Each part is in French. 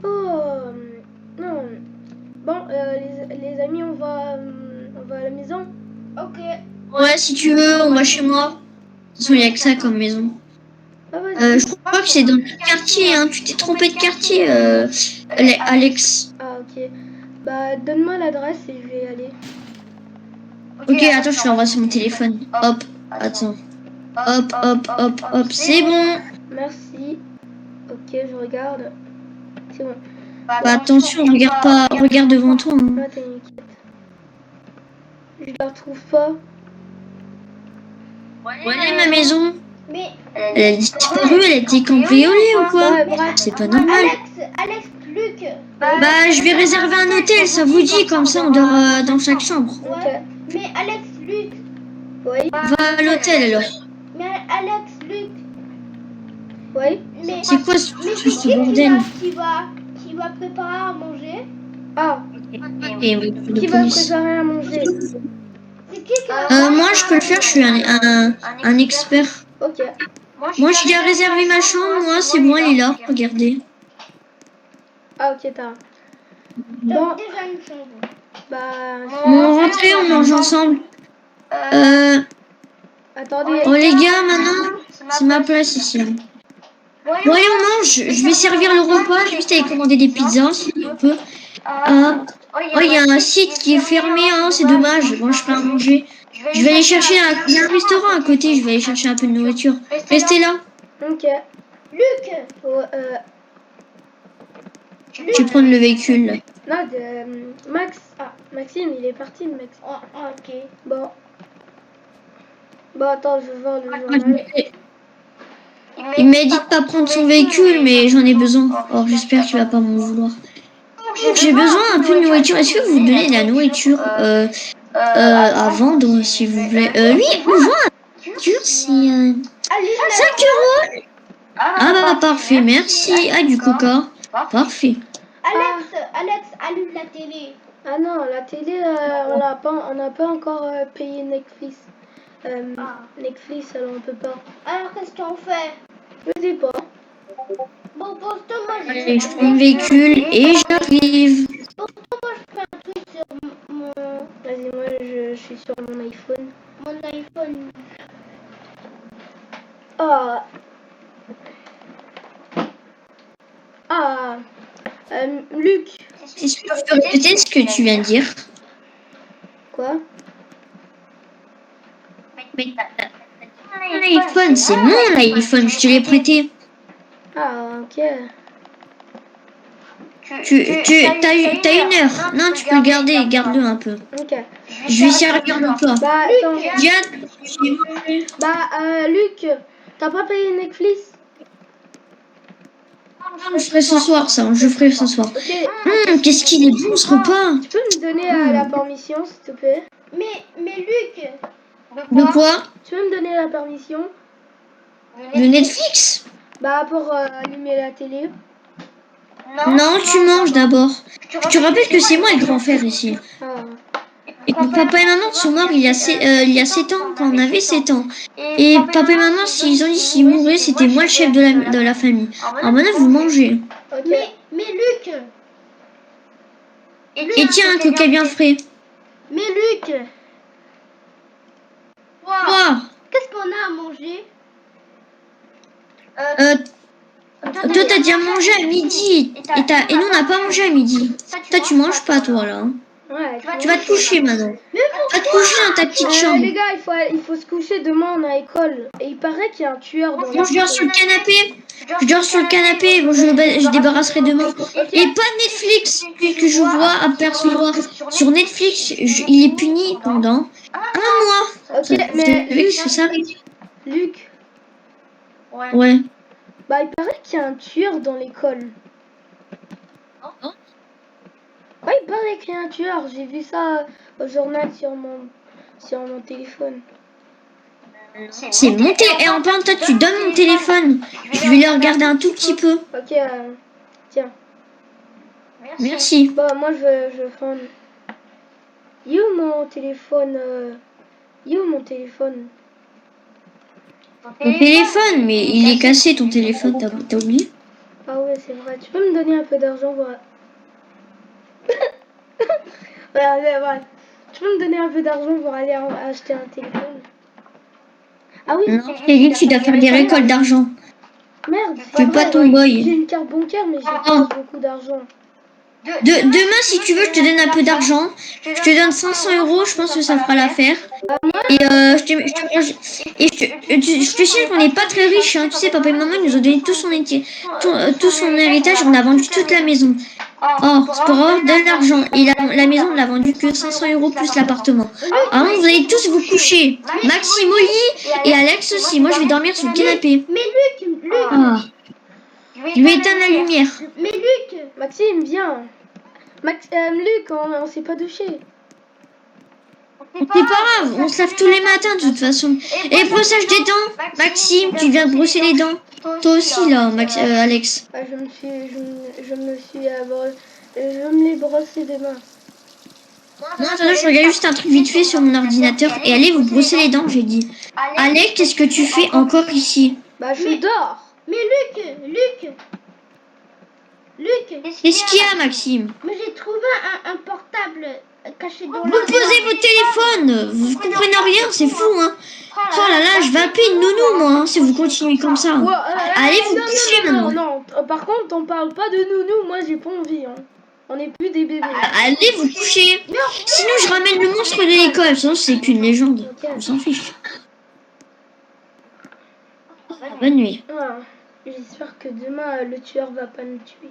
Oh, non. Bon, les amis, on va à la maison. Ok. Ouais, si tu veux, on va chez moi. De toute façon, il n'y a que ça comme maison. Ah, vas-y. Je crois que c'est dans le quartier, hein. Tu t'es trompé de quartier, Alex. Ah, ok. Bah, donne-moi l'adresse et je vais y aller. Ok, attends, je l'envoie sur mon téléphone. Hop, attends. Hop, hop, hop, hop, c'est bon. Merci. Ok, je regarde. C'est bon. Bah, attention, regarde pas, regarde devant toi. Hein. Ah, t'inquiète. Je la retrouve pas. Voilà ma maison. Mais Elle a disparu, elle a été cambriolée ou quoi? Ouais, bref. C'est pas normal. Alex, Luc. Bah, je vais réserver un hôtel, ça vous dit, comme ça on dort dans chaque chambre. Ok. Ouais. Mais Alex, Luc. Oui. Va à l'hôtel alors. Mais Alex, Luc. Oui. Mais C'est quoi mais ce c'est qui bordel? qui va préparer à manger? Ah, Et oui, de qui va police. préparer à manger? C'est qui va Moi, je peux le faire, je suis un expert. Ok. Moi, j'ai déjà réservé ma chambre, moi, c'est bon, elle est là, regardez. Ah, ok, t'as. T'as Bon, déjà une chambre. bah. Bon, rentrez, on mange ensemble. Attendez. Oh les gars, maintenant, c'est ma place ici. Bon, allez, on mange. Je vais servir le repas, juste aller commander des pizzas, si on peut. Oh, il y a un site qui est fermé, hein, c'est dommage. Bon, je peux en manger. Je vais aller chercher il y a un restaurant à côté, je vais aller chercher un peu de nourriture. Restez là. Ok. Luc. Oh, Je vais prendre le véhicule, là. non, de Max. Ah, Maxime, il est parti, le Max. Oh, ok. Bon. Bon, attends, je vais voir le journal. Il m'a dit de pas prendre son véhicule, mais j'en ai besoin. Or, j'espère qu'il va pas m'en vouloir. J'ai besoin un peu de nourriture. Est-ce que vous donnez de la nourriture à vendre, s'il vous plaît? Oui, on vend la nourriture, c'est 5 euros. Ah bah parfait, merci. Ah, du coca. Parfait. Alex, allume la télé. Ah non, la télé, on n'a pas encore payé Netflix. Netflix, alors on peut pas. Alors qu'est-ce qu'on fait? Je sais pas. Bon, pose-toi, moi Allez, je prends le véhicule et j'arrive. je fais un truc sur mon Vas-y, moi je suis sur mon iPhone. iPhone. Ah. Ah. Luc. Est-ce que tu peux répéter ce que tu viens de dire? Quoi? Mon iPhone, c'est mon iPhone, je te l'ai prêté. Ah, ok. T'as une heure. Non, tu peux le garder, garde-le un peu. Ok. Je vais servir le plat. Bah, attends. Diane, Bah, Luc, t'as pas payé Netflix? je ferai ce soir, ça, je ferai ce soir. Ok. Qu'est-ce qu'il est bon ce repas. Tu peux me donner la permission, s'il te plaît? Mais Luc. De quoi? Tu peux me donner la permission? De Netflix? Bah, pour allumer la télé. Non, tu manges d'abord. Je te rappelle que c'est moi le grand frère ici. Ah. Et papa et maman sont morts il y a 7 ans, quand on avait 7 ans. Et papa et maman, s'ils ont dit s'ils mouraient, c'était moi le chef de la famille. Alors maintenant, vous mangez. Ok. Mais Luc. Et tiens, un coca bien frais. Mais Luc. Quoi? Qu'est-ce qu'on a à manger? Toi, t'as déjà mangé à midi. Et nous, on n'a pas mangé à midi. Toi, tu manges pas, toi, là. Ouais. Tu vas te coucher maintenant. Va te coucher dans ta petite chambre. Les gars, il faut se coucher demain, on a école. Et il paraît qu'il y a un tueur dans Moi, je dors sur le canapé. Je dors sur le canapé. Bon, je débarrasserai demain. Et pas Netflix, puisque je vois apercevoir sur Netflix, il est puni pendant un mois. Ok, mais Vous savez ce que ça arrive? Luc, Ouais. bah il paraît qu'il y a un tueur dans l'école. Ouais, il paraît qu'il y a un tueur. J'ai vu ça au journal sur mon téléphone. C'est mon téléphone. Et en parlant de toi, tu donnes mon téléphone. Je vais le regarder un tout petit peu. Ok, tiens. Merci. Bah moi je prends. Il est où mon téléphone Il est où mon téléphone? Ton téléphone, mais il est cassé ton téléphone, t'as oublié? ouais, c'est vrai. Tu peux me donner un peu d'argent pour... ouais. Tu peux me donner un peu d'argent pour aller acheter un téléphone? Ah oui. Non, je t'ai dit que tu dois faire des récoltes d'argent. Merde. Tu es pas ton J'ai boy. une carte bancaire, mais j'ai Non. pas beaucoup d'argent. Demain, si tu veux, je te donne un peu d'argent. Je te donne 500 euros, je pense que ça fera l'affaire. Et je te signale qu'on n'est pas très riche, hein. Tu sais, papa et maman nous ont donné tout son héritage, on a vendu toute la maison. Oh, c'est pour avoir de l'argent. Et la maison, on l'a vendue que 500 euros plus l'appartement. Alors, vous allez tous vous coucher. Maxime au lit et Alex aussi. Moi, je vais dormir sur le canapé. Mais Luc, Ah, je vais éteindre la lumière. mais Luc, Maxime, viens. Luc, on s'est pas douché. C'est pas grave, on se lave tous les matins de toute façon. Et brossage des dents, Maxime, tu viens de brosser les dents. Toi aussi là, Alex. Ah, je me les brosser demain. Non, attends, je regarde juste un truc vite fait sur mon ordinateur. Et allez vous brosser les dents, j'ai dit. Alex, qu'est-ce que tu fais encore ici? Bah, je dors. mais Luc, Qu'est-ce qu'il y a, Maxime? mais j'ai trouvé un portable caché dans Vous posez vos téléphones. Vous comprenez rien, c'est fou, hein. Oh là là, je vais appeler une nounou, moi, hein, si vous continuez comme ça. Ouais, Allez vous non, coucher non, maintenant. non. Par contre, on parle pas de nounou. Moi, j'ai pas envie. Hein. On n'est plus des bébés. Allez vous coucher. Sinon, je ramène le monstre de l'école. Sinon, c'est qu'une légende. On s'en fiche. Bonne nuit. Ah, j'espère que demain, le tueur va pas nous tuer.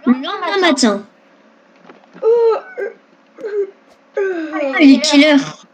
Le lendemain matin. Ah, il est quelle heure?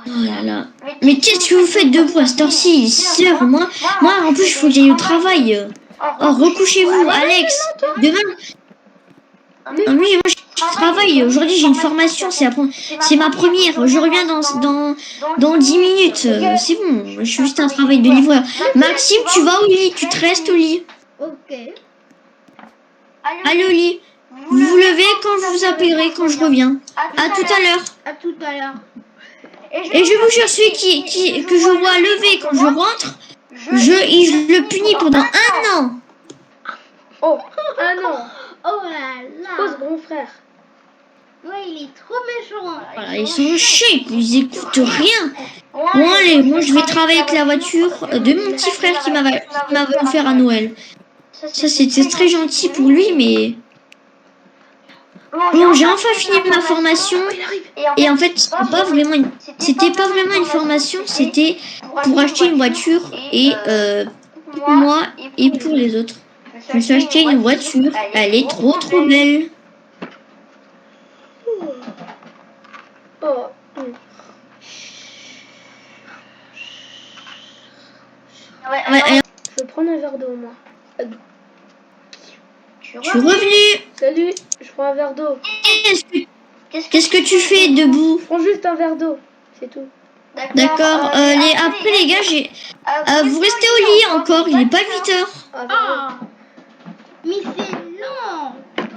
Oh là là. Mais qu'est-ce que vous faites debout à cette heure-ci? 6 heures, moi, en plus, il faut que j'aille au travail. Oh, recouchez-vous, Alex. Demain. Ah oui, moi, je travaille. Aujourd'hui, j'ai une formation. C'est ma première. Je reviens dans 10 minutes. C'est bon. Je suis juste un travail de livreur. Maxime, tu vas au lit. Tu te restes au lit. Ok. Allez au lit. Vous vous levez quand je vous appellerai, quand je reviens. À tout à l'heure. À tout à l'heure. Et je vous jure, celui que je vois lever quand je rentre, je le punis pendant 1 an. Oh, ah non. Oh là Pose là. grand frère. Ouais, il est trop méchant. Voilà, ils sont chiants, ils écoutent rien. Bon allez, moi je vais travailler avec la voiture de mon petit frère qui m'avait offert à Noël. Ça c'était très gentil pour lui, mais... Bon, j'ai enfin fini ma formation. Et en fait, c'était pas vraiment une formation, c'était pour acheter une voiture et pour moi et pour les autres. Je me suis acheté une voiture, elle est trop belle. Oh. Ouais, Je vais prendre un verre d'eau, moi. je suis revenue. Salut, je prends un verre d'eau. Qu'est-ce que tu fais debout? Je prends juste un verre d'eau, c'est tout. D'accord, après les gars, vous restez au lit encore, il n'est pas 8 heures. Ah. Mais c'est long.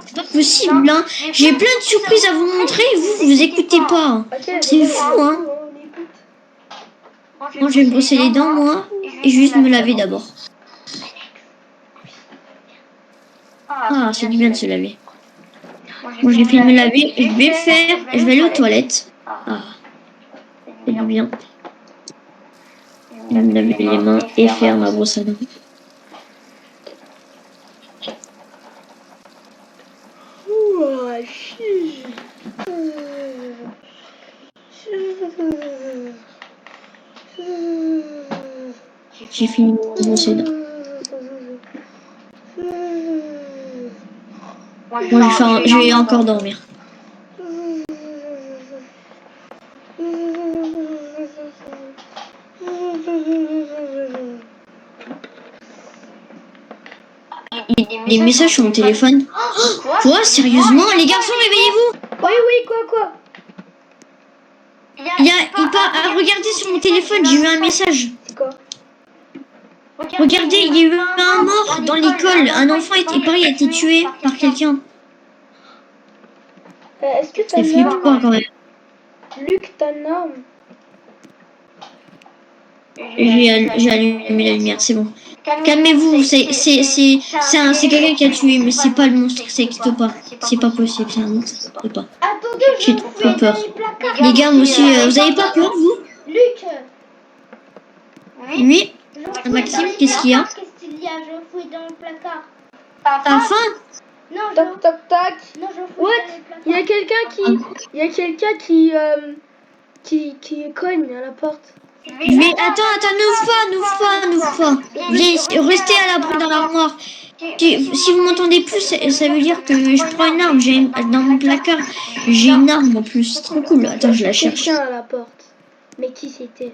C'est pas possible, hein. J'ai plein de surprises à vous montrer et vous écoutez pas. C'est fou, hein. Moi, je vais me brosser les dents, moi, et juste me laver d'abord. Ah, c'est du bien de se laver. Moi, j'ai fini de me laver, je vais aller aux toilettes. Ah, c'est du bien. Je vais me laver les mains et faire ma brosse à dents. J'ai fini de brosser les dents. Moi, je vais encore dormir. Il y a des messages sur mon téléphone. Oh, quoi? Sérieusement? Les garçons, réveillez-vous! Oui, quoi? Regardez sur mon téléphone, j'ai eu un message. C'est quoi? Regardez, il y a eu un mort dans l'école. Un enfant a été tué par quelqu'un. Est-ce que C'est t'as flippant quand même. Luc, t'as une arme? J'ai allumé la lumière, c'est bon. Calmez-vous, c'est quelqu'un qui a tué, mais c'est pas le monstre, ça n'existe pas. C'est pas possible, c'est un monstre, ça n'existe pas. Attendez, J'ai je trop fouille peur. dans les placards. Les gars, moi aussi, vous avez pas peur, vous? Luc, Oui. je fouille Maxime, dans les qu'est-ce qu'il y a? placards. Qu'est-ce qu'il y a? Je fouille dans le placard. T'as faim? Non, Toc toc toc. non, je fouille What? dans les placards. Il y a quelqu'un qui cogne à la porte. Mais attends, n'ouvre pas. Restez à l'abri dans l'armoire. Si vous m'entendez plus, ça veut dire que je prends une arme. Dans mon placard, j'ai une arme en plus. C'est trop cool. Attends, je la cherche. Quelqu'un à la porte. Mais qui c'était?